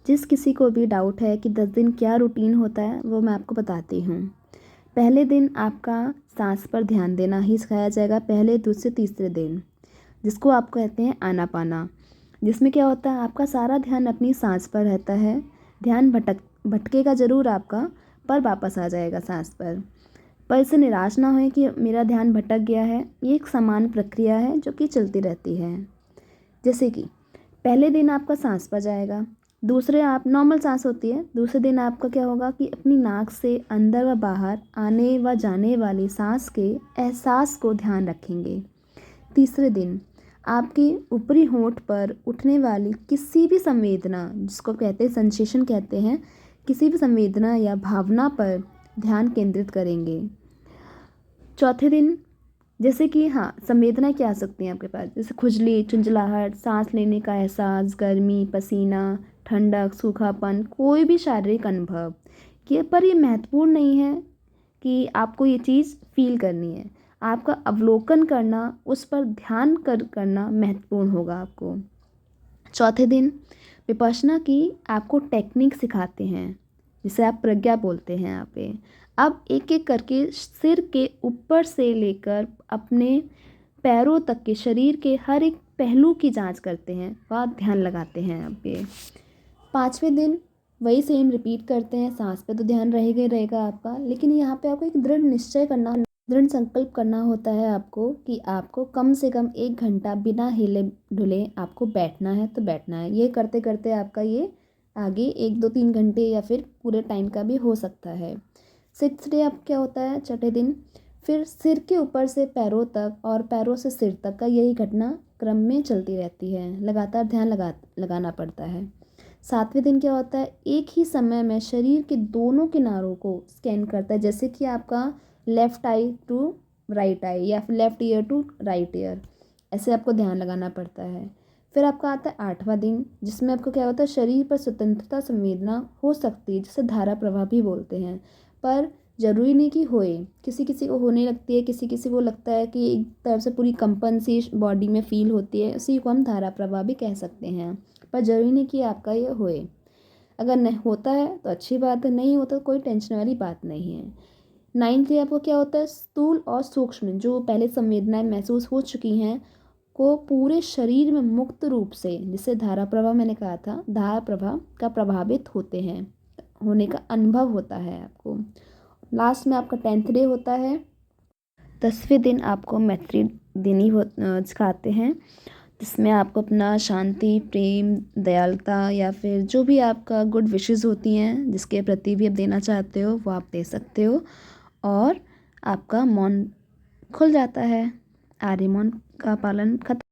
जिस किसी को भी डाउट है कि 10 दिन क्या रूटीन होता है वो मैं आपको बताती हूँ। पहले दिन आपका सांस पर ध्यान देना ही सिखाया जाएगा, पहले दूसरे तीसरे दिन, जिसको आप कहते हैं आनापाना। जिसमें क्या होता है, आपका सारा ध्यान अपनी सांस पर रहता है। ध्यान भटकेगा ज़रूर आपका, पर वापस आ जाएगा सांस पर इससे निराश ना होए कि मेरा ध्यान भटक गया है। ये एक समान प्रक्रिया है जो कि चलती रहती है। जैसे कि पहले दिन आपका सांस पर जाएगा, दूसरे आप नॉर्मल सांस होती है, दूसरे दिन आपका क्या होगा कि अपनी नाक से अंदर व बाहर आने व जाने वाली सांस के एहसास को ध्यान रखेंगे। तीसरे दिन आपके ऊपरी होंठ पर उठने वाली किसी भी संवेदना, जिसको कहते हैं सेंसेशन कहते हैं, किसी भी संवेदना या भावना पर ध्यान केंद्रित करेंगे। चौथे दिन जैसे कि संवेदनाएं क्या आ सकती हैं आपके पास, जैसे खुजली, चुंझलाहट, सांस लेने का एहसास, गर्मी, पसीना, ठंडक, सूखापन, कोई भी शारीरिक अनुभव ये, पर ये महत्वपूर्ण नहीं है कि आपको ये चीज़ फील करनी है। आपका अवलोकन करना, उस पर ध्यान करना महत्वपूर्ण होगा आपको। चौथे दिन विपश्यना की आपको टेक्निक सिखाते हैं, जिसे आप प्रज्ञा बोलते हैं यहाँ पे। अब एक एक करके सिर के ऊपर से लेकर अपने पैरों तक के शरीर के हर एक पहलू की जांच करते हैं व ध्यान लगाते हैं यहाँ पे। पाँचवें दिन वही सेम रिपीट करते हैं। सांस पे तो ध्यान रहेगा ही रहेगा आपका, लेकिन यहाँ पे आपको एक दृढ़ संकल्प करना होता है आपको कि आपको कम से कम 1 घंटा बिना हिले डुले आपको बैठना है तो बैठना है। ये करते करते आपका ये आगे 1 2 3 घंटे या फिर पूरे टाइम का भी हो सकता है। 6th डे अब क्या होता है, छठे दिन फिर सिर के ऊपर से पैरों तक और पैरों से सिर तक का यही घटना क्रम में चलती रहती है, लगातार ध्यान लगाना पड़ता है। 7वें दिन क्या होता है, एक ही समय में शरीर के दोनों किनारों को स्कैन करता है, जैसे कि आपका left eye to right eye या फिर left ear to right ear, ऐसे आपको ध्यान लगाना पड़ता है। फिर आपका आता है 8वां दिन, जिसमें आपको क्या होता है, शरीर पर स्वतंत्रता संवेदना हो सकती है, जिसे धारा प्रवाह भी बोलते हैं, पर ज़रूरी नहीं कि होए। किसी किसी को होने लगती है, किसी किसी को लगता है कि एक तरफ से पूरी कंपन सी बॉडी में फील होती है, उसी को हम धारा प्रवाह भी कह सकते हैं, पर ज़रूरी नहीं कि आपका ये होए। अगर नहीं होता है तो अच्छी बात है, नहीं होता तो कोई टेंशन वाली बात नहीं है। 9th डे आपको क्या होता है, स्थूल और सूक्ष्म जो पहले संवेदनाएं महसूस हो चुकी हैं को पूरे शरीर में मुक्त रूप से, जिसे धारा प्रवाह मैंने कहा था, धारा प्रवाह का प्रभावित होने का अनुभव होता है आपको। लास्ट में आपका 10th डे होता है। 10वें दिन आपको मैत्री देनी सिखाते हैं, जिसमें आपको अपना शांति, प्रेम, दयालुता या फिर जो भी आपका गुड विशेस होती हैं, जिसके प्रति भी आप देना चाहते हो वो आप दे सकते हो, और आपका मौन खुल जाता है। आर्य मौन का पालन खत्म।